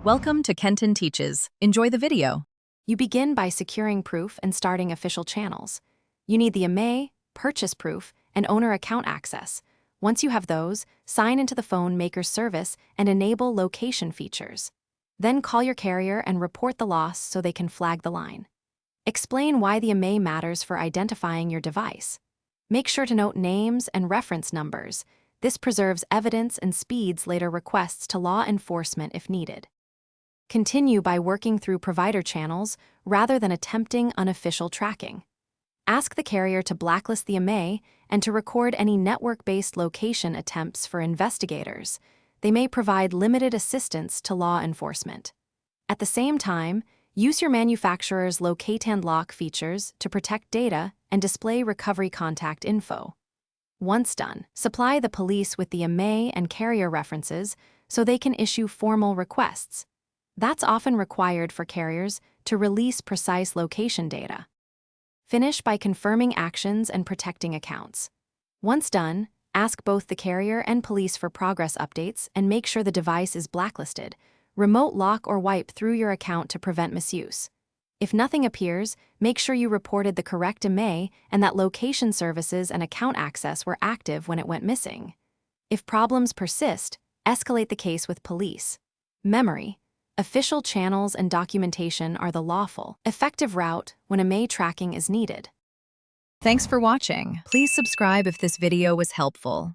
Welcome to Kenton Teaches. Enjoy the video. You begin by securing proof and starting official channels. You need the Imei, purchase proof, and owner account access. Once you have those, sign into the phone maker's service and enable location features. Then call your carrier and report the loss so they can flag the line. Explain why the Imei matters for identifying your device. Make sure to note names and reference numbers. This preserves evidence and speeds later requests to law enforcement if needed. Continue by working through provider channels rather than attempting unofficial tracking. Ask the carrier to blacklist the Imei and to record any network-based location attempts for investigators. They may provide limited assistance to law enforcement. At the same time, use your manufacturer's locate and lock features to protect data and display recovery contact info. Once done, supply the police with the Imei and carrier references so they can issue formal requests. That's often required for carriers to release precise location data. Finish by confirming actions and protecting accounts. Once done, ask both the carrier and police for progress updates and make sure the device is blacklisted. Remote lock or wipe through your account to prevent misuse. If nothing appears, make sure you reported the correct Imei and that location services and account access were active when it went missing. If problems persist, escalate the case with police. Memory. Official channels and documentation are the lawful, effective route when Imei tracking is needed. Thanks for watching. Please subscribe if this video was helpful.